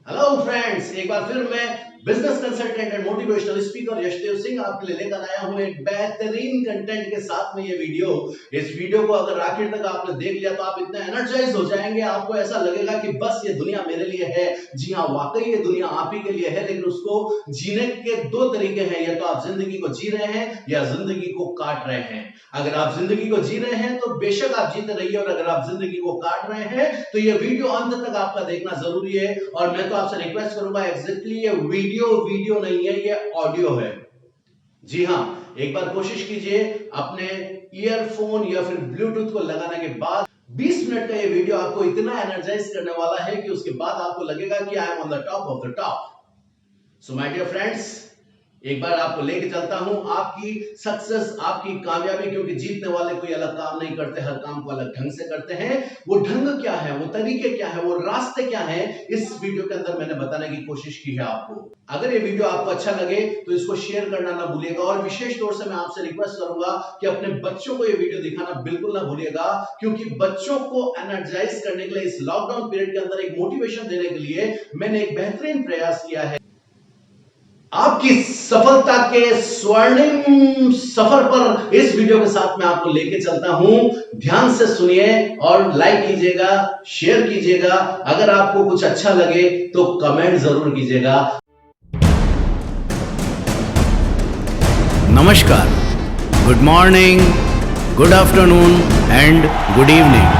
Hello friends, एक बार फिर मैं business consultant and motivational speaker Yashdev Singh आपके लिए लेकर आया हूं एक बेहतरीन कंटेंट के साथ में ये वीडियो। इस वीडियो को अगर आखिर तक आपने देख लिया तो आप इतना एनर्जाइज हो जाएंगे, आपको ऐसा लगेगा कि बस ये दुनिया मेरे लिए है। जी हाँ, वाकई ये दुनिया आप ही के लिए है, लेकिन उसको जीने के दो तरीके हैं। या तो आप जिंदगी को जी रहे हैं या जिंदगी को काट रहे हैं। अगर आप जिंदगी को जी रहे हैं तो बेशक आप जीते रहिए, और अगर आप जिंदगी को काट रहे हैं तो ये वीडियो अंत तक आपका देखना जरूरी है। और मैं तो आपसे रिक्वेस्ट करूंगा, एग्जैक्टली ये वीडियो नहीं है, ये ऑडियो है। जी हां, एक बार कोशिश कीजिए अपने ईयरफोन या फिर ब्लूटूथ को लगाने के बाद 20 मिनट का ये वीडियो आपको इतना एनर्जाइज करने वाला है कि उसके बाद आपको लगेगा कि I am on the top of the top. So my dear friends, एक बार आपको लेके चलता हूं आपकी सक्सेस, आपकी कामयाबी, क्योंकि जीतने वाले कोई अलग काम नहीं करते, हर काम को अलग ढंग से करते हैं। वो ढंग क्या है, वो तरीके क्या है, वो रास्ते क्या है, इस वीडियो के अंदर मैंने बताने की कोशिश की है आपको। अगर ये वीडियो आपको अच्छा लगे तो इसको शेयर करना ना भूलिएगा, और विशेष तौर से मैं आपसे रिक्वेस्ट करूंगा कि अपने बच्चों को ये वीडियो दिखाना बिल्कुल ना भूलिएगा, क्योंकि बच्चों को एनर्जाइज करने के लिए इस लॉकडाउन पीरियड के अंदर एक मोटिवेशन देने के लिए मैंने एक बेहतरीन प्रयास किया है। आपकी सफलता के स्वर्णिम सफर पर इस वीडियो के साथ मैं आपको लेके चलता हूं। ध्यान से सुनिए और लाइक कीजिएगा, शेयर कीजिएगा। अगर आपको कुछ अच्छा लगे तो कमेंट जरूर कीजिएगा। नमस्कार, good morning, good afternoon and good evening.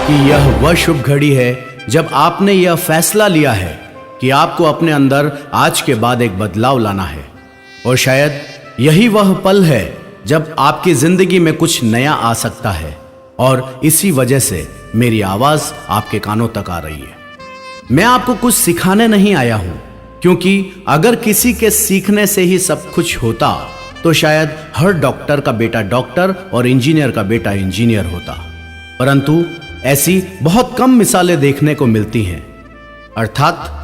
कि यह वह शुभ घड़ी है जब आपने यह फैसला लिया है कि आपको अपने अंदर आज के बाद एक बदलाव लाना है। और शायद यही वह पल है जब आपकी जिंदगी में कुछ नया आ सकता है, और इसी वजह से मेरी आवाज आपके कानों तक आ रही है। मैं आपको कुछ सिखाने नहीं आया हूं, क्योंकि अगर किसी के सीखने से ही सब कुछ होता तो शायद हर डॉक्टर का बेटा डॉक्टर और इंजीनियर का बेटा इंजीनियर होता। परंतु ऐसी बहुत कम मिसालें देखने को मिलती हैं। अर्थात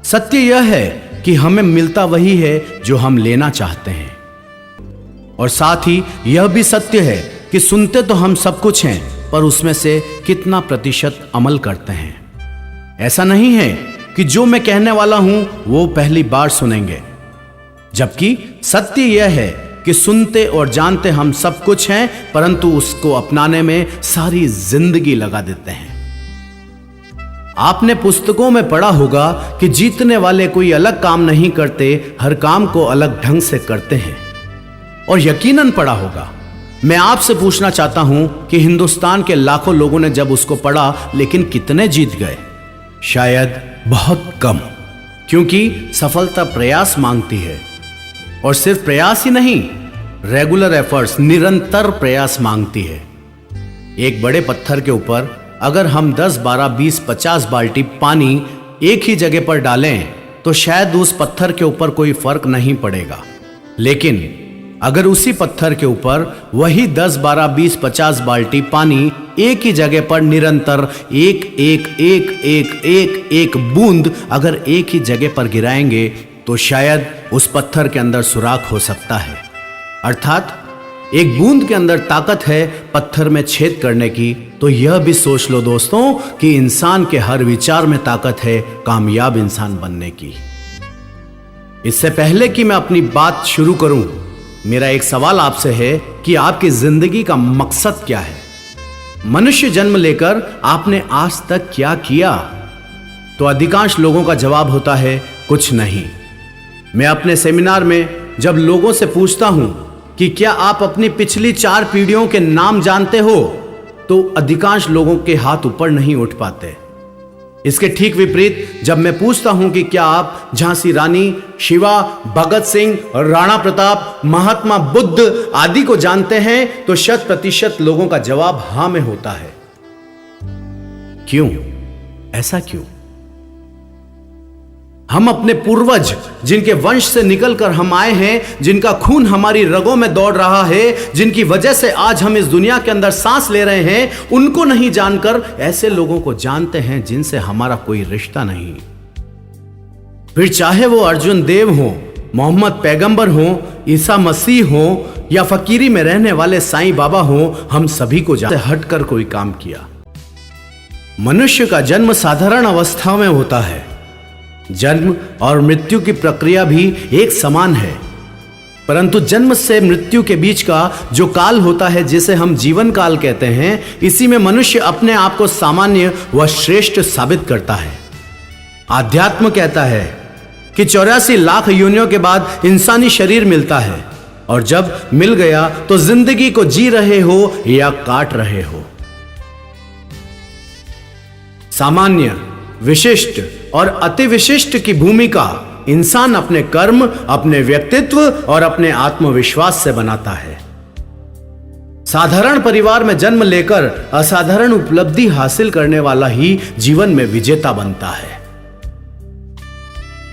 सत्य यह है कि हमें मिलता वही है जो हम लेना चाहते हैं। और साथ ही यह भी सत्य है कि सुनते तो हम सब कुछ हैं, पर उसमें से कितना प्रतिशत अमल करते हैं। ऐसा नहीं है कि जो मैं कहने वाला हूं वो पहली बार सुनेंगे, जबकि सत्य यह है कि सुनते और जानते हम सब कुछ हैं, परंतु उसको अपनाने में सारी जिंदगी लगा देते हैं। आपने पुस्तकों में पढ़ा होगा कि जीतने वाले कोई अलग काम नहीं करते, हर काम को अलग ढंग से करते हैं। और यकीनन पढ़ा होगा। मैं आपसे पूछना चाहता हूं कि हिंदुस्तान के लाखों लोगों ने जब उसको पढ़ा, लेकिन कितने जीत गए? शायद बहुत कम, क्योंकि सफलता प्रयास मांगती है। और सिर्फ प्रयास ही नहीं, रेगुलर एफर्ट्स, निरंतर प्रयास मांगती है। एक बड़े पत्थर के ऊपर अगर हम 10, 12, 20, 50 बाल्टी पानी एक ही जगह पर डालें तो शायद उस पत्थर के ऊपर कोई फर्क नहीं पड़ेगा। लेकिन अगर उसी पत्थर के ऊपर वही 10, 12, 20, 50 बाल्टी पानी एक ही जगह पर निरंतर एक एक एक एक एक एक बूंद अगर एक ही जगह पर गिराएंगे तो शायद उस पत्थर के अंदर सुराख हो सकता है। अर्थात एक बूंद के अंदर ताकत है पत्थर में छेद करने की। तो यह भी सोच लो दोस्तों कि इंसान के हर विचार में ताकत है कामयाब इंसान बनने की। इससे पहले कि मैं अपनी बात शुरू करूं, मेरा एक सवाल आपसे है कि आपकी जिंदगी का मकसद क्या है? मनुष्य जन्म लेकर आपने आज तक क्या किया? तो अधिकांश लोगों का जवाब होता है कुछ नहीं। मैं अपने सेमिनार में जब लोगों से पूछता हूं कि क्या आप अपनी पिछली 4 पीढ़ियों के नाम जानते हो, तो अधिकांश लोगों के हाथ ऊपर नहीं उठ पाते। इसके ठीक विपरीत जब मैं पूछता हूं कि क्या आप झांसी रानी, शिवा, भगत सिंह, राणा प्रताप, महात्मा बुद्ध आदि को जानते हैं, तो 100% लोगों का जवाब हां में होता है। क्यों? ऐसा क्यों? हम अपने पूर्वज, जिनके वंश से निकलकर हम आए हैं, जिनका खून हमारी रगों में दौड़ रहा है, जिनकी वजह से आज हम इस दुनिया के अंदर सांस ले रहे हैं, उनको नहीं जानकर ऐसे लोगों को जानते हैं जिनसे हमारा कोई रिश्ता नहीं। फिर चाहे वो अर्जुन देव हो, मोहम्मद पैगंबर हो, ईसा मसीह हो, या फकीरी में रहने वाले साईं बाबा हो, हम सभी को जानते हटकर कोई काम किया। मनुष्य का जन्म साधारण अवस्था में होता है, जन्म और मृत्यु की प्रक्रिया भी एक समान है, परंतु जन्म से मृत्यु के बीच का जो काल होता है, जिसे हम जीवन काल कहते हैं, इसी में मनुष्य अपने आप को सामान्य व श्रेष्ठ साबित करता है। आध्यात्म कहता है कि 84 लाख योनियों के बाद इंसानी शरीर मिलता है, और जब मिल गया तो जिंदगी को जी रहे हो या काट रहे हो। सामान्य, विशिष्ट और अति विशिष्ट की भूमिका इंसान अपने कर्म, अपने व्यक्तित्व और अपने आत्मविश्वास से बनाता है। साधारण परिवार में जन्म लेकर असाधारण उपलब्धि हासिल करने वाला ही जीवन में विजेता बनता है।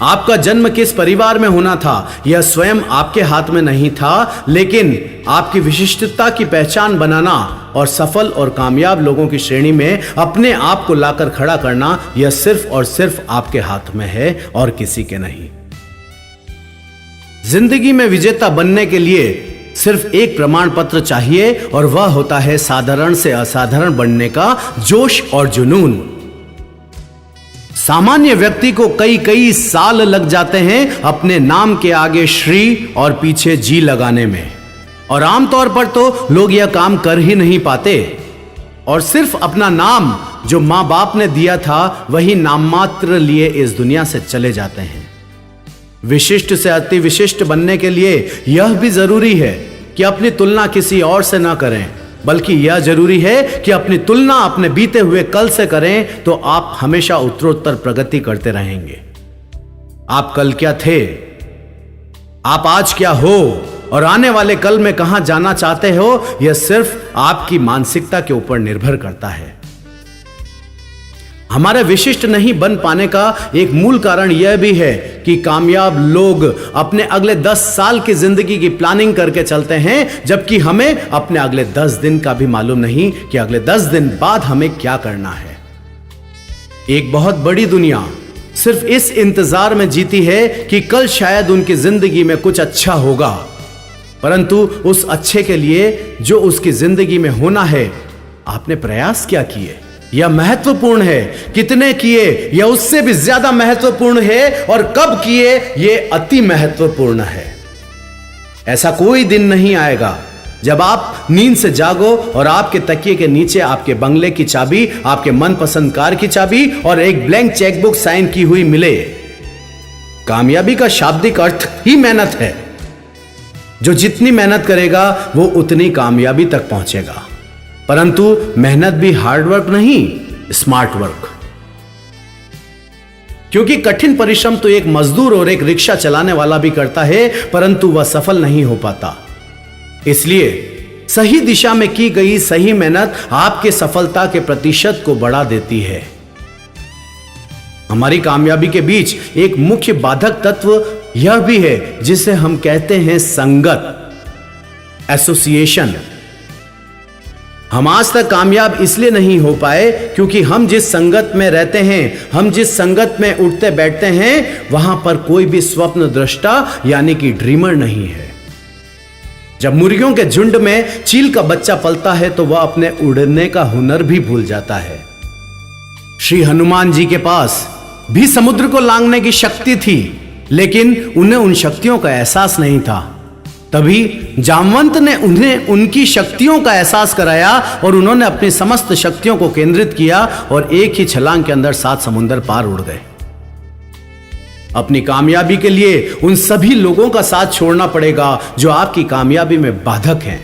आपका जन्म किस परिवार में होना था यह स्वयं आपके हाथ में नहीं था, लेकिन आपकी विशिष्टता की पहचान बनाना और सफल और कामयाब लोगों की श्रेणी में अपने आप को लाकर खड़ा करना, यह सिर्फ और सिर्फ आपके हाथ में है और किसी के नहीं। जिंदगी में विजेता बनने के लिए सिर्फ एक प्रमाण पत्र चाहिए, और वह होता है साधारण से असाधारण बनने का जोश और जुनून। सामान्य व्यक्ति को कई साल लग जाते हैं अपने नाम के आगे श्री और पीछे जी लगाने में, और आमतौर पर तो लोग यह काम कर ही नहीं पाते, और सिर्फ अपना नाम जो मां बाप ने दिया था वही नाम मात्र लिए इस दुनिया से चले जाते हैं। विशिष्ट से अति विशिष्ट बनने के लिए यह भी जरूरी है कि अपनी तुलना किसी और से ना करें, बल्कि यह जरूरी है कि अपनी तुलना अपने बीते हुए कल से करें, तो आप हमेशा उत्तरोत्तर प्रगति करते रहेंगे। आप कल क्या थे, आप आज क्या हो, और आने वाले कल में कहां जाना चाहते हो, यह सिर्फ आपकी मानसिकता के ऊपर निर्भर करता है। हमारे विशिष्ट नहीं बन पाने का एक मूल कारण यह भी है कि कामयाब लोग अपने अगले 10 साल की जिंदगी की प्लानिंग करके चलते हैं, जबकि हमें अपने अगले 10 दिन का भी मालूम नहीं कि अगले 10 दिन बाद हमें क्या करना है। एक बहुत बड़ी दुनिया सिर्फ इस इंतजार में जीती है कि कल शायद उनकी जिंदगी में कुछ अच्छा होगा, परंतु उस अच्छे के लिए जो उसकी जिंदगी में होना है, आपने प्रयास क्या किए? यह महत्वपूर्ण है। कितने किए यह उससे भी ज्यादा महत्वपूर्ण है, और कब किए यह अति महत्वपूर्ण है। ऐसा कोई दिन नहीं आएगा जब आप नींद से जागो और आपके तकिए के नीचे आपके बंगले की चाबी, आपके मनपसंद कार की चाबी और एक ब्लैंक चेकबुक साइन की हुई मिले। कामयाबी का शाब्दिक अर्थ ही मेहनत है। जो जितनी मेहनत करेगा वो उतनी कामयाबी तक पहुंचेगा, परंतु मेहनत भी हार्डवर्क नहीं, स्मार्ट वर्क। क्योंकि कठिन परिश्रम तो एक मजदूर और एक रिक्शा चलाने वाला भी करता है, परंतु वह सफल नहीं हो पाता। इसलिए सही दिशा में की गई सही मेहनत आपके सफलता के प्रतिशत को बढ़ा देती है। हमारी कामयाबी के बीच एक मुख्य बाधक तत्व यह भी है, जिसे हम कहते हैं संगत, एसोसिएशन। हम आज तक कामयाब इसलिए नहीं हो पाए क्योंकि हम जिस संगत में रहते हैं, हम जिस संगत में उठते बैठते हैं, वहां पर कोई भी स्वप्न दृष्टा यानी कि ड्रीमर नहीं है। जब मुर्गियों के झुंड में चील का बच्चा पलता है तो वह अपने उड़ने का हुनर भी भूल जाता है। श्री हनुमान जी के पास भी समुद्र को लांघने की शक्ति थी, लेकिन उन्हें उन शक्तियों का एहसास नहीं था। तभी जामवंत ने उन्हें उनकी शक्तियों का एहसास कराया और उन्होंने अपनी समस्त शक्तियों को केंद्रित किया और एक ही छलांग के अंदर 7 समुंदर पार उड़ गए। अपनी कामयाबी के लिए उन सभी लोगों का साथ छोड़ना पड़ेगा जो आपकी कामयाबी में बाधक हैं।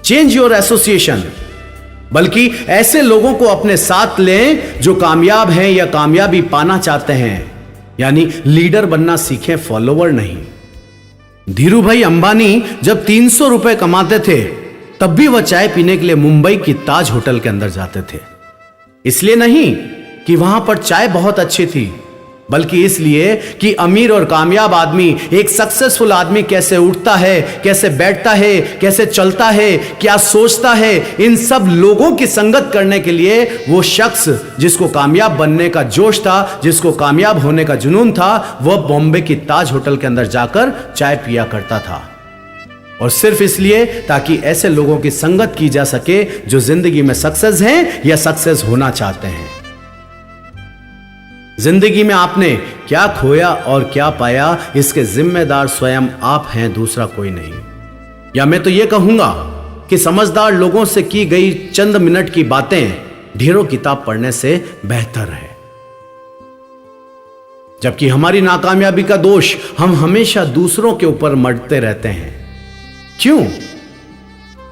चेंज योर एसोसिएशन, बल्कि ऐसे लोगों को अपने साथ लें जो कामयाब हैं या कामयाबी पाना चाहते हैं, यानी लीडर बनना सीखें, फॉलोवर नहीं। धीरू भाई अंबानी जब 300 रुपए कमाते थे तब भी वह चाय पीने के लिए मुंबई की ताज होटल के अंदर जाते थे। इसलिए नहीं कि वहां पर चाय बहुत अच्छी थी, बल्कि इसलिए कि अमीर और कामयाब आदमी, एक सक्सेसफुल आदमी कैसे उठता है, कैसे बैठता है, कैसे चलता है, क्या सोचता है, इन सब लोगों की संगत करने के लिए वो शख्स जिसको कामयाब बनने का जोश था, जिसको कामयाब होने का जुनून था, वह बॉम्बे की ताज होटल के अंदर जाकर चाय पिया करता था। और सिर्फ इसलिए ताकि ऐसे लोगों की संगत की जा सके जो जिंदगी में सक्सेस हैं या सक्सेस होना चाहते हैं। जिंदगी में आपने क्या खोया और क्या पाया, इसके जिम्मेदार स्वयं आप हैं, दूसरा कोई नहीं। या मैं तो यह कहूंगा कि समझदार लोगों से की गई चंद मिनट की बातें ढेरों किताब पढ़ने से बेहतर है। जबकि हमारी नाकामयाबी का दोष हम हमेशा दूसरों के ऊपर मढ़ते रहते हैं। क्यों?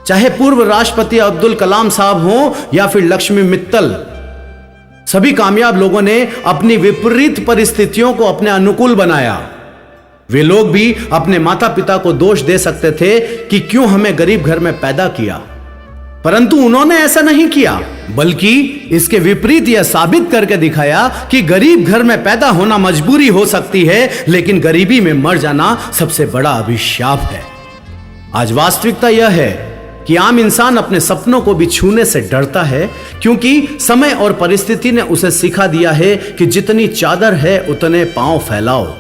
चाहे पूर्व राष्ट्रपति अब्दुल कलाम साहब हो या फिर लक्ष्मी मित्तल, सभी कामयाब लोगों ने अपनी विपरीत परिस्थितियों को अपने अनुकूल बनाया। वे लोग भी अपने माता पिता को दोष दे सकते थे कि क्यों हमें गरीब घर में पैदा किया, परंतु उन्होंने ऐसा नहीं किया, बल्कि इसके विपरीत यह साबित करके दिखाया कि गरीब घर में पैदा होना मजबूरी हो सकती है, लेकिन गरीबी में मर जाना सबसे बड़ा अभिशाप है। आज वास्तविकता यह है कि आम इंसान अपने सपनों को भी छूने से डरता है, क्योंकि समय और परिस्थिति ने उसे सिखा दिया है कि जितनी चादर है उतने पांव फैलाओ।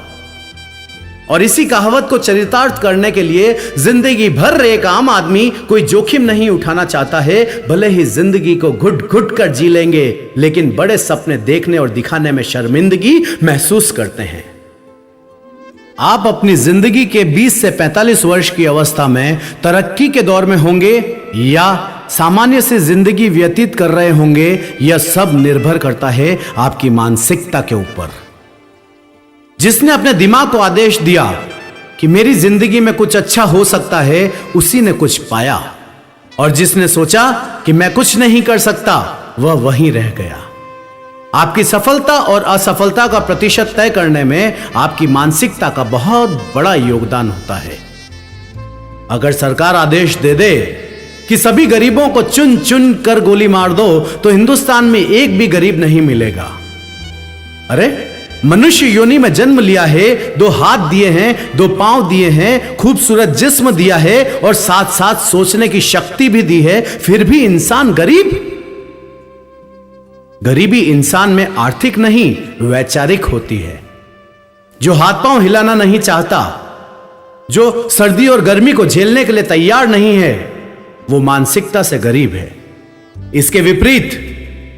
और इसी कहावत को चरितार्थ करने के लिए जिंदगी भर एक आम आदमी कोई जोखिम नहीं उठाना चाहता है। भले ही जिंदगी को घुट घुट कर जी लेंगे, लेकिन बड़े सपने देखने और दिखाने में शर्मिंदगी महसूस करते हैं। आप अपनी जिंदगी के 20 से 45 वर्ष की अवस्था में तरक्की के दौर में होंगे या सामान्य से जिंदगी व्यतीत कर रहे होंगे, यह सब निर्भर करता है आपकी मानसिकता के ऊपर। जिसने अपने दिमाग को आदेश दिया कि मेरी जिंदगी में कुछ अच्छा हो सकता है, उसी ने कुछ पाया, और जिसने सोचा कि मैं कुछ नहीं कर सकता, वह वहीं रह गया। आपकी सफलता और असफलता का प्रतिशत तय करने में आपकी मानसिकता का बहुत बड़ा योगदान होता है। अगर सरकार आदेश दे दे कि सभी गरीबों को चुन चुन कर गोली मार दो, तो हिंदुस्तान में एक भी गरीब नहीं मिलेगा। अरे, मनुष्य योनि में जन्म लिया है, 2 हाथ दिए हैं, 2 पांव दिए हैं, खूबसूरत जिस्म दिया है और साथ साथ सोचने की शक्ति भी दी है, फिर भी इंसान गरीब। गरीबी इंसान में आर्थिक नहीं, वैचारिक होती है। जो हाथ पांव हिलाना नहीं चाहता, जो सर्दी और गर्मी को झेलने के लिए तैयार नहीं है, वो मानसिकता से गरीब है। इसके विपरीत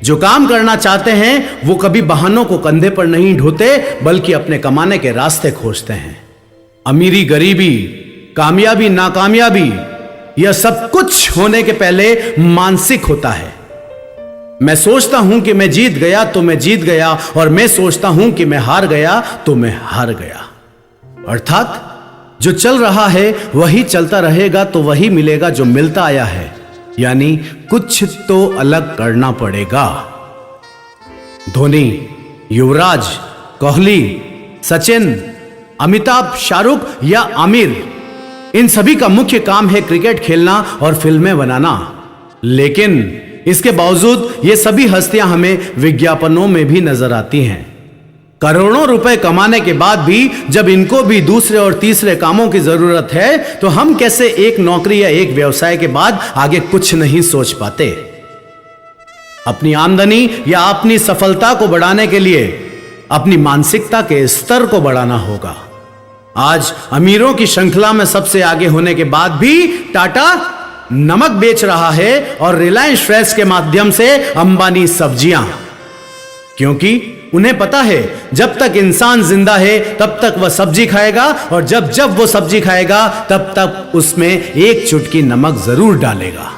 जो काम करना चाहते हैं, वो कभी बहानों को कंधे पर नहीं ढोते, बल्कि अपने कमाने के रास्ते खोजते हैं। अमीरी, गरीबी, कामयाबी, नाकामयाबी, यह सब कुछ होने के पहले मानसिक होता है। मैं सोचता हूं कि मैं जीत गया तो मैं जीत गया, और मैं सोचता हूं कि मैं हार गया तो मैं हार गया। अर्थात जो चल रहा है वही चलता रहेगा, तो वही मिलेगा जो मिलता आया है, यानी कुछ तो अलग करना पड़ेगा। धोनी, युवराज, कोहली, सचिन, अमिताभ, शाहरुख या आमिर, इन सभी का मुख्य काम है क्रिकेट खेलना और फिल्में बनाना। लेकिन इसके बावजूद ये सभी हस्तियां हमें विज्ञापनों में भी नजर आती हैं। करोड़ों रुपए कमाने के बाद भी जब इनको भी दूसरे और तीसरे कामों की जरूरत है, तो हम कैसे एक नौकरी या एक व्यवसाय के बाद आगे कुछ नहीं सोच पाते? अपनी आमदनी या अपनी सफलता को बढ़ाने के लिए अपनी मानसिकता के स्तर को बढ़ाना होगा। आज अमीरों की श्रृंखला में सबसे आगे होने के बाद भी टाटा नमक बेच रहा है और रिलायंस फ्रेश के माध्यम से अंबानी सब्जियां, क्योंकि उन्हें पता है जब तक इंसान जिंदा है तब तक वह सब्जी खाएगा, और जब जब वो सब्जी खाएगा तब तक उसमें एक चुटकी नमक जरूर डालेगा।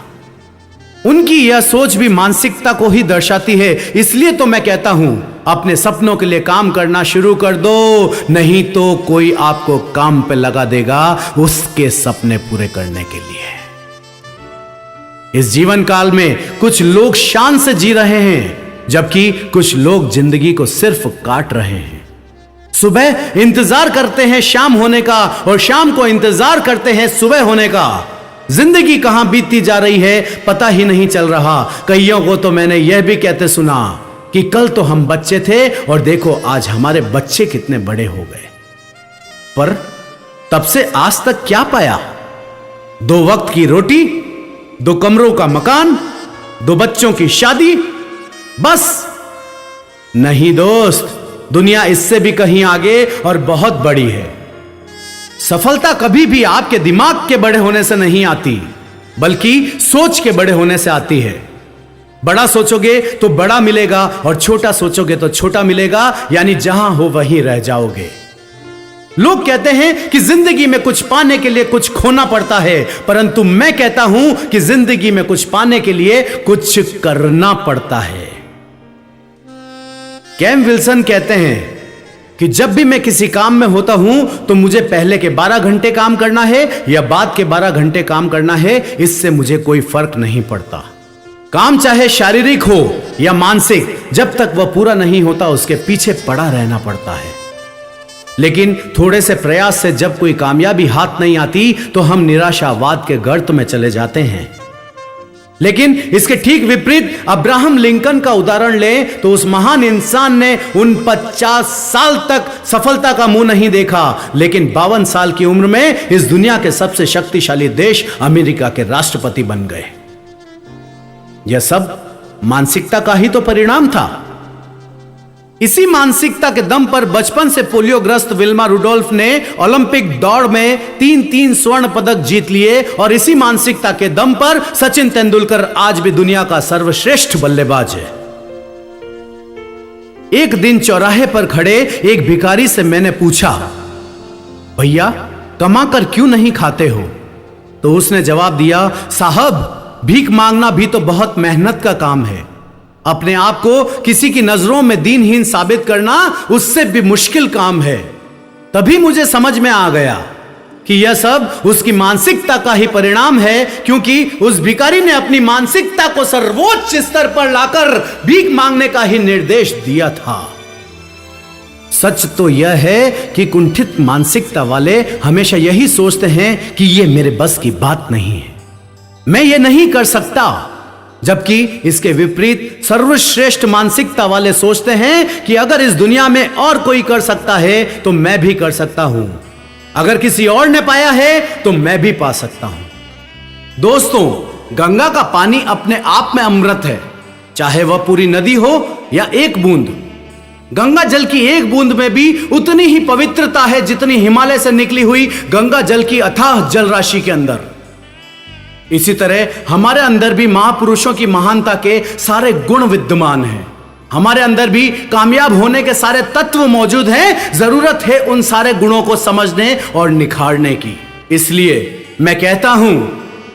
उनकी यह सोच भी मानसिकता को ही दर्शाती है। इसलिए तो मैं कहता हूं, अपने सपनों के लिए काम करना शुरू कर दो, नहीं तो कोई आपको काम पे लगा देगा उसके सपने पूरे करने के लिए। इस जीवन काल में कुछ लोग शान से जी रहे हैं, जबकि कुछ लोग जिंदगी को सिर्फ काट रहे हैं। सुबह इंतजार करते हैं शाम होने का, और शाम को इंतजार करते हैं सुबह होने का। जिंदगी कहां बीतती जा रही है पता ही नहीं चल रहा। कईयों को तो मैंने यह भी कहते सुना कि कल तो हम बच्चे थे और देखो आज हमारे बच्चे कितने बड़े हो गए। पर तब से आज तक क्या पाया? 2 वक्त की रोटी, 2 कमरों का मकान, 2 बच्चों की शादी, बस? नहीं दोस्त, दुनिया इससे भी कहीं आगे और बहुत बड़ी है। सफलता कभी भी आपके दिमाग के बड़े होने से नहीं आती, बल्कि सोच के बड़े होने से आती है। बड़ा सोचोगे तो बड़ा मिलेगा और छोटा सोचोगे तो छोटा मिलेगा, यानी जहां हो वहीं रह जाओगे। लोग कहते हैं कि जिंदगी में कुछ पाने के लिए कुछ खोना पड़ता है, परंतु मैं कहता हूं कि जिंदगी में कुछ पाने के लिए कुछ करना पड़ता है। कैम विल्सन कहते हैं कि जब भी मैं किसी काम में होता हूं तो मुझे पहले के 12 घंटे काम करना है या बाद के 12 घंटे काम करना है, इससे मुझे कोई फर्क नहीं पड़ता। काम चाहे शारीरिक हो या मानसिक, जब तक वह पूरा नहीं होता उसके पीछे पड़ा रहना पड़ता है। लेकिन थोड़े से प्रयास से जब कोई कामयाबी हाथ नहीं आती तो हम निराशावाद के गर्त में चले जाते हैं। लेकिन इसके ठीक विपरीत अब्राहम लिंकन का उदाहरण लें तो उस महान इंसान ने उन 50 साल तक सफलता का मुंह नहीं देखा, लेकिन 52 साल की उम्र में इस दुनिया के सबसे शक्तिशाली देश अमेरिका के राष्ट्रपति बन गए। यह सब मानसिकता का ही तो परिणाम था। इसी मानसिकता के दम पर बचपन से पोलियोग्रस्त विल्मा रुडोल्फ ने ओलंपिक दौड़ में 3 स्वर्ण पदक जीत लिए, और इसी मानसिकता के दम पर सचिन तेंदुलकर आज भी दुनिया का सर्वश्रेष्ठ बल्लेबाज है। एक दिन चौराहे पर खड़े एक भिखारी से मैंने पूछा, भैया कमाकर क्यों नहीं खाते हो? तो उसने जवाब दिया, साहब भीख मांगना भी तो बहुत मेहनत का काम है। अपने आप को किसी की नजरों में दीनहीन साबित करना उससे भी मुश्किल काम है। तभी मुझे समझ में आ गया कि यह सब उसकी मानसिकता का ही परिणाम है, क्योंकि उस भिखारी ने अपनी मानसिकता को सर्वोच्च स्तर पर लाकर भीख मांगने का ही निर्देश दिया था। सच तो यह है कि कुंठित मानसिकता वाले हमेशा यही सोचते हैं कि यह मेरे बस की बात नहीं है, मैं ये नहीं कर सकता। जबकि इसके विपरीत सर्वश्रेष्ठ मानसिकता वाले सोचते हैं कि अगर इस दुनिया में और कोई कर सकता है तो मैं भी कर सकता हूं, अगर किसी और ने पाया है तो मैं भी पा सकता हूं। दोस्तों, गंगा का पानी अपने आप में अमृत है, चाहे वह पूरी नदी हो या एक बूंद। गंगा जल की एक बूंद में भी उतनी ही पवित्रता है जितनी हिमालय से निकली हुई गंगा जल की अथाह जल राशि के अंदर। इसी तरह हमारे अंदर भी महापुरुषों की महानता के सारे गुण विद्यमान हैं। हमारे अंदर भी कामयाब होने के सारे तत्व मौजूद हैं। जरूरत है उन सारे गुणों को समझने और निखारने की। इसलिए मैं कहता हूं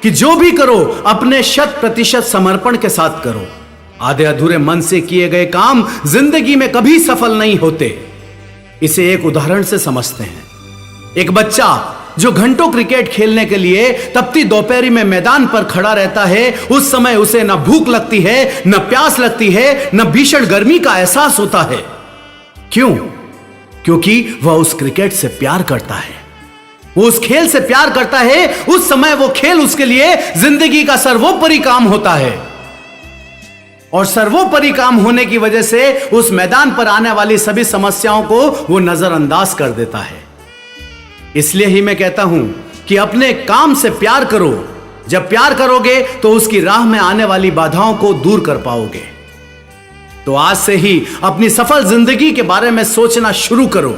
कि जो भी करो अपने 100% समर्पण के साथ करो। आधे अधूरे मन से किए गए काम जिंदगी में कभी सफल नहीं होते। इसे एक उदाहरण से समझते हैं। एक बच्चा जो घंटों क्रिकेट खेलने के लिए तपती दोपहरी में मैदान पर खड़ा रहता है, उस समय उसे न भूख लगती है, न प्यास लगती है, न भीषण गर्मी का एहसास होता है। क्यों? क्योंकि वह उस क्रिकेट से प्यार करता है, वो उस खेल से प्यार करता है। उस समय वो खेल उसके लिए जिंदगी का सर्वोपरि काम होता है, और सर्वोपरि काम होने की वजह से उस मैदान पर आने वाली सभी समस्याओं को वो नजरअंदाज कर देता है। इसलिए ही मैं कहता हूं कि अपने काम से प्यार करो। जब प्यार करोगे तो उसकी राह में आने वाली बाधाओं को दूर कर पाओगे। तो आज से ही अपनी सफल जिंदगी के बारे में सोचना शुरू करो।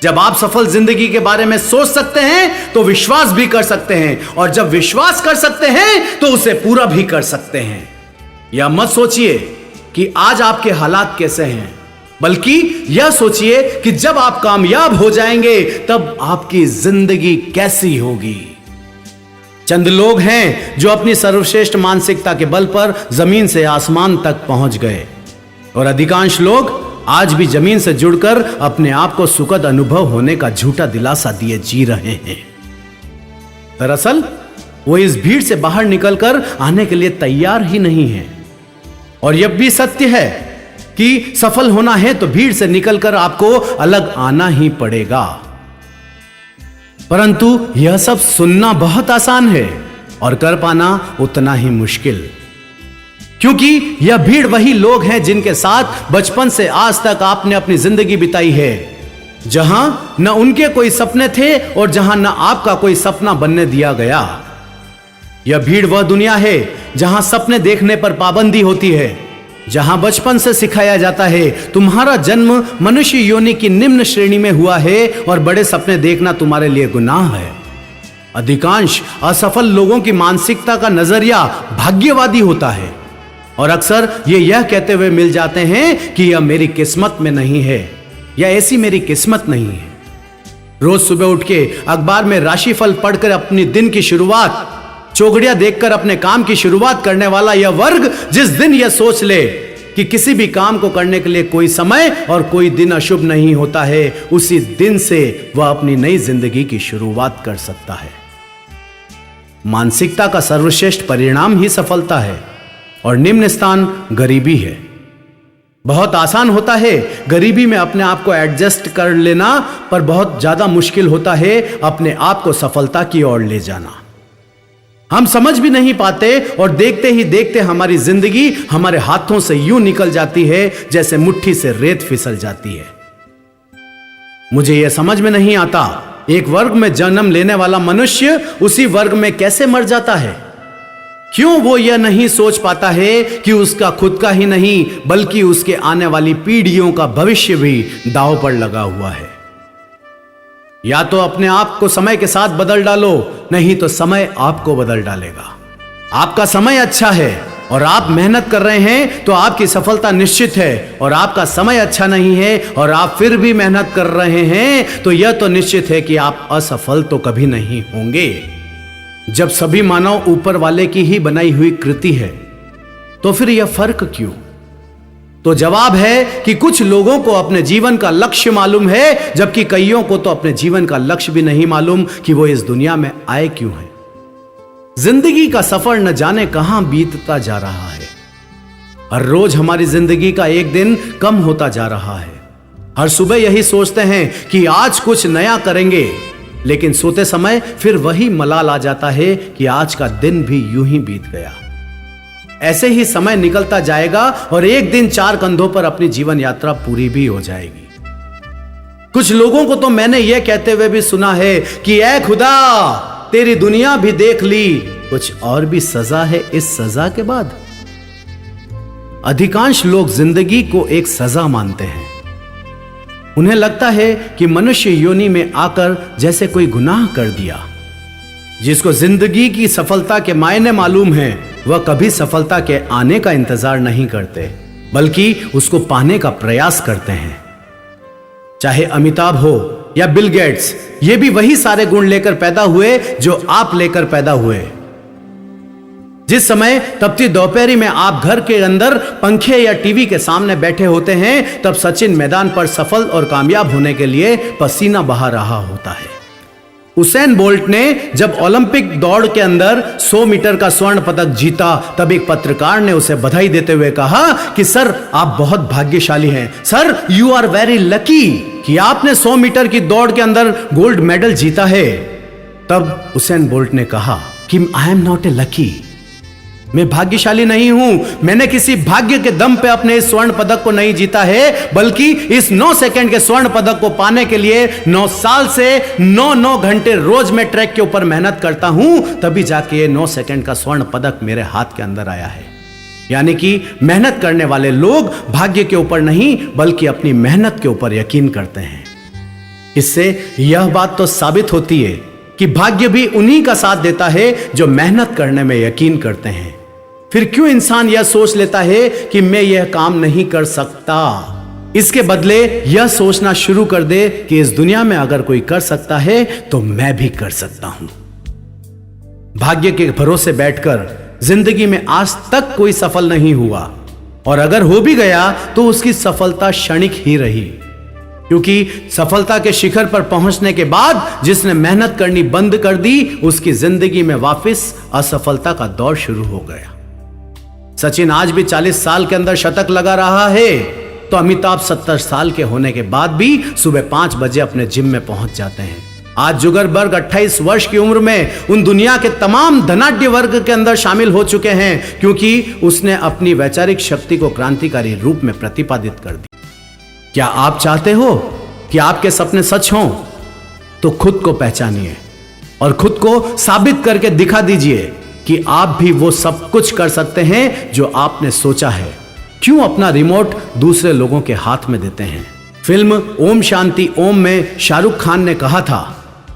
जब आप सफल जिंदगी के बारे में सोच सकते हैं तो विश्वास भी कर सकते हैं, और जब विश्वास कर सकते हैं तो उसे पूरा भी कर सकते हैं। यह मत सोचिए कि आज आपके हालात कैसे हैं, बल्कि यह सोचिए कि जब आप कामयाब हो जाएंगे तब आपकी जिंदगी कैसी होगी। चंद लोग हैं जो अपनी सर्वश्रेष्ठ मानसिकता के बल पर जमीन से आसमान तक पहुंच गए, और अधिकांश लोग आज भी जमीन से जुड़कर अपने आप को सुखद अनुभव होने का झूठा दिलासा दिए जी रहे हैं। दरअसल वो इस भीड़ से बाहर निकलकर आने के लिए तैयार ही नहीं है। और यह भी सत्य है कि सफल होना है तो भीड़ से निकलकर आपको अलग आना ही पड़ेगा। परंतु यह सब सुनना बहुत आसान है और कर पाना उतना ही मुश्किल, क्योंकि यह भीड़ वही लोग हैं जिनके साथ बचपन से आज तक आपने अपनी जिंदगी बिताई है, जहां न उनके कोई सपने थे और जहां न आपका कोई सपना बनने दिया गया। यह भीड़ वह दुनिया है जहां सपने देखने पर पाबंदी होती है, जहां बचपन से सिखाया जाता है तुम्हारा जन्म मनुष्य योनि की निम्न श्रेणी में हुआ है और बड़े सपने देखना तुम्हारे लिए गुनाह है। अधिकांश असफल लोगों की मानसिकता का नजरिया भाग्यवादी होता है और अक्सर ये यह कहते हुए मिल जाते हैं कि यह मेरी किस्मत में नहीं है या ऐसी मेरी किस्मत नहीं है। रोज सुबह उठ के अखबार में राशिफल पढ़कर अपनी दिन की शुरुआत, चौघड़ियां देखकर अपने काम की शुरुआत करने वाला यह वर्ग जिस दिन यह सोच ले कि किसी भी काम को करने के लिए कोई समय और कोई दिन अशुभ नहीं होता है, उसी दिन से वह अपनी नई जिंदगी की शुरुआत कर सकता है। मानसिकता का सर्वश्रेष्ठ परिणाम ही सफलता है और निम्न स्थान गरीबी है। बहुत आसान होता है गरीबी में अपने आप को एडजस्ट कर लेना, पर बहुत ज्यादा मुश्किल होता है अपने आप को सफलता की ओर ले जाना। हम समझ भी नहीं पाते और देखते ही देखते हमारी जिंदगी हमारे हाथों से यूं निकल जाती है जैसे मुट्ठी से रेत फिसल जाती है। मुझे यह समझ में नहीं आता, एक वर्ग में जन्म लेने वाला मनुष्य उसी वर्ग में कैसे मर जाता है। क्यों वो यह नहीं सोच पाता है कि उसका खुद का ही नहीं बल्कि उसके आने वाली पीढ़ियों का भविष्य भी दांव पर लगा हुआ है। या तो अपने आप को समय के साथ बदल डालो, नहीं तो समय आपको बदल डालेगा। आपका समय अच्छा है और आप मेहनत कर रहे हैं तो आपकी सफलता निश्चित है, और आपका समय अच्छा नहीं है और आप फिर भी मेहनत कर रहे हैं तो यह तो निश्चित है कि आप असफल तो कभी नहीं होंगे। जब सभी मानव ऊपर वाले की ही बनाई हुई कृति है तो फिर यह फर्क क्यों? तो जवाब है कि कुछ लोगों को अपने जीवन का लक्ष्य मालूम है, जबकि कईयों को तो अपने जीवन का लक्ष्य भी नहीं मालूम कि वो इस दुनिया में आए क्यों हैं। जिंदगी का सफर न जाने कहां बीतता जा रहा है। हर रोज हमारी जिंदगी का एक दिन कम होता जा रहा है। हर सुबह यही सोचते हैं कि आज कुछ नया करेंगे, लेकिन सोते समय फिर वही मलाल आ जाता है कि आज का दिन भी यूं ही बीत गया। ऐसे ही समय निकलता जाएगा और एक दिन 4 कंधों पर अपनी जीवन यात्रा पूरी भी हो जाएगी। कुछ लोगों को तो मैंने यह कहते हुए भी सुना है कि ऐ खुदा तेरी दुनिया भी देख ली, कुछ और भी सजा है इस सजा के बाद। अधिकांश लोग जिंदगी को एक सजा मानते हैं। उन्हें लगता है कि मनुष्य योनि में आकर जैसे कोई गुनाह कर दिया। जिसको जिंदगी की सफलता के मायने मालूम है वह कभी सफलता के आने का इंतजार नहीं करते, बल्कि उसको पाने का प्रयास करते हैं। चाहे अमिताभ हो या बिल गेट्स, ये भी वही सारे गुण लेकर पैदा हुए जो आप लेकर पैदा हुए। जिस समय तपती दोपहरी में आप घर के अंदर पंखे या टीवी के सामने बैठे होते हैं, तब सचिन मैदान पर सफल और कामयाब होने के लिए पसीना बहा रहा होता है। उसेन बोल्ट ने जब ओलंपिक दौड़ के अंदर 100 मीटर का स्वर्ण पदक जीता, तब एक पत्रकार ने उसे बधाई देते हुए कहा कि सर आप बहुत भाग्यशाली हैं, sir you are very lucky कि आपने 100 मीटर की दौड़ के अंदर गोल्ड मेडल जीता है। तब उसेन बोल्ट ने कहा कि I am not a lucky, मैं भाग्यशाली नहीं हूं। मैंने किसी भाग्य के दम पे अपने इस स्वर्ण पदक को नहीं जीता है, बल्कि इस 9 सेकंड के स्वर्ण पदक को पाने के लिए 9 साल से 9 घंटे रोज मैं ट्रैक के ऊपर मेहनत करता हूं, तभी जाके ये 9 सेकंड का स्वर्ण पदक मेरे हाथ के अंदर आया है। यानी कि मेहनत करने वाले लोग भाग्य के ऊपर नहीं बल्कि अपनी मेहनत के ऊपर यकीन करते हैं। इससे यह बात तो साबित होती है कि भाग्य भी उन्हीं का साथ देता है जो मेहनत करने में यकीन करते हैं। फिर क्यों इंसान यह सोच लेता है कि मैं यह काम नहीं कर सकता, इसके बदले यह सोचना शुरू कर दे कि इस दुनिया में अगर कोई कर सकता है तो मैं भी कर सकता हूं। भाग्य के भरोसे बैठकर जिंदगी में आज तक कोई सफल नहीं हुआ, और अगर हो भी गया तो उसकी सफलता क्षणिक ही रही, क्योंकि सफलता के शिखर पर पहुंचने के बाद जिसने मेहनत करनी बंद कर दी, उसकी जिंदगी में वापस असफलता का दौर शुरू हो गया। सचिन आज भी 40 साल के अंदर शतक लगा रहा है, तो अमिताभ 70 साल के होने के बाद भी सुबह 5 बजे अपने जिम में पहुंच जाते हैं। आज जुगरबर्ग 28 वर्ष की उम्र में उन दुनिया के तमाम धनाढ्य वर्ग के अंदर शामिल हो चुके हैं, क्योंकि उसने अपनी वैचारिक शक्ति को क्रांतिकारी रूप में प्रतिपादित कर दी। क्या आप चाहते हो कि आपके सपने सच हों? तो खुद को पहचानिए और खुद को साबित करके दिखा दीजिए कि आप भी वो सब कुछ कर सकते हैं जो आपने सोचा है। क्यों अपना रिमोट दूसरे लोगों के हाथ में देते हैं? फिल्म ओम शांति ओम में शाहरुख खान ने कहा था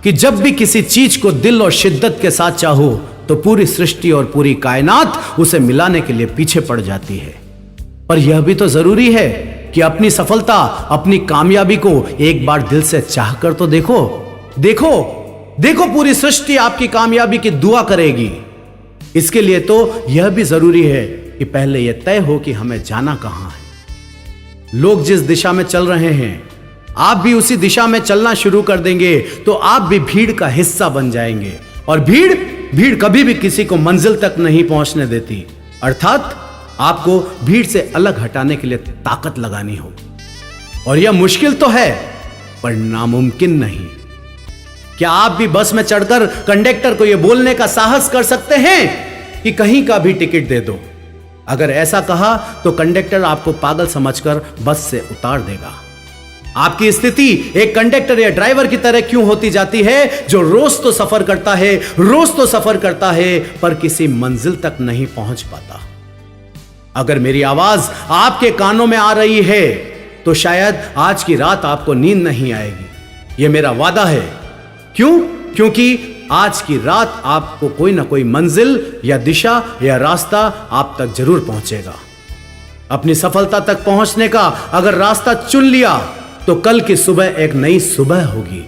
कि जब भी किसी चीज को दिल और शिद्दत के साथ चाहो तो पूरी सृष्टि और पूरी कायनात उसे मिलाने के लिए पीछे पड़ जाती है। पर यह भी तो जरूरी है कि अपनी सफलता, अपनी कामयाबी को एक बार दिल से चाह कर तो देखो। देखो देखो पूरी सृष्टि आपकी कामयाबी की दुआ करेगी। इसके लिए तो यह भी जरूरी है कि पहले यह तय हो कि हमें जाना कहां है। लोग जिस दिशा में चल रहे हैं, आप भी उसी दिशा में चलना शुरू कर देंगे तो आप भी भीड़ का हिस्सा बन जाएंगे। और भीड़ कभी भी किसी को मंजिल तक नहीं पहुंचने देती। अर्थात आपको भीड़ से अलग हटाने के लिए ताकत लगानी हो। और यह मुश्किल तो है पर नामुमकिन नहीं। क्या आप भी बस में चढ़कर कंडक्टर को यह बोलने का साहस कर सकते हैं कि कहीं का भी टिकट दे दो? अगर ऐसा कहा तो कंडक्टर आपको पागल समझकर बस से उतार देगा। आपकी स्थिति एक कंडक्टर या ड्राइवर की तरह क्यों होती जाती है जो रोज तो सफर करता है पर किसी मंजिल तक नहीं पहुंच पाता? अगर मेरी आवाज आपके कानों में आ रही है तो शायद आज की रात आपको नींद नहीं आएगी। यह मेरा वादा है। क्यों? क्योंकि आज की रात आपको कोई ना कोई मंजिल या दिशा या रास्ता आप तक जरूर पहुंचेगा। अपनी सफलता तक पहुंचने का अगर रास्ता चुन लिया तो कल की सुबह एक नई सुबह होगी।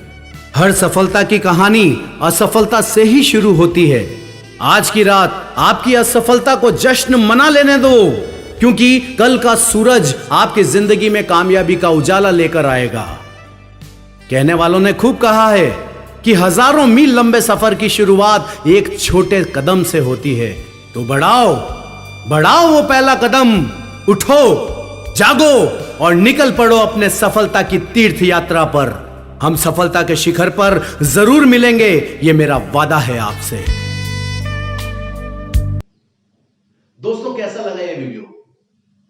हर सफलता की कहानी असफलता से ही शुरू होती है। आज की रात आपकी असफलता को जश्न मना लेने दो, क्योंकि कल का सूरज आपकी जिंदगी में कामयाबी का उजाला लेकर आएगा। कहने वालों ने खूब कहा है कि हजारों मील लंबे सफर की शुरुआत एक छोटे कदम से होती है। तो बढ़ाओ वो पहला कदम, उठो, जागो और निकल पड़ो अपने सफलता की तीर्थ यात्रा पर। हम सफलता के शिखर पर जरूर मिलेंगे, यह मेरा वादा है आपसे। दोस्तों, कैसा लगा ये वीडियो?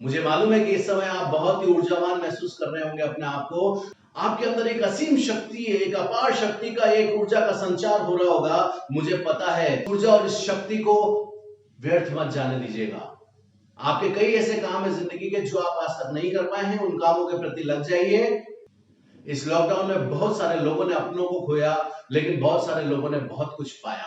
मुझे मालूम है कि इस समय आप बहुत ही ऊर्जावान महसूस कर रहे होंगे अपने आप को। आपके अंदर एक असीम शक्ति है, एक अपार शक्ति का, एक ऊर्जा का संचार हो रहा होगा, मुझे पता है। ऊर्जा और इस शक्ति को व्यर्थ मत जाने दीजिएगा। आपके कई ऐसे काम है जिंदगी के जो आप आज तक नहीं कर पाए हैं, उन कामों के प्रति लग जाइए। इस लॉकडाउन में बहुत सारे लोगों ने अपनों को खोया, लेकिन बहुत सारे लोगों ने बहुत कुछ पाया।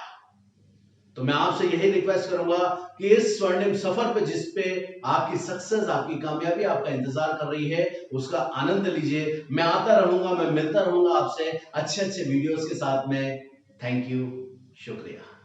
तो मैं आपसे यही रिक्वेस्ट करूंगा कि इस स्वर्णिम सफर पे, जिस पे आपकी सक्सेस, आपकी कामयाबी आपका इंतजार कर रही है, उसका आनंद लीजिए। मैं आता रहूंगा, मैं मिलता रहूंगा आपसे अच्छे वीडियोस के साथ में। थैंक यू, शुक्रिया।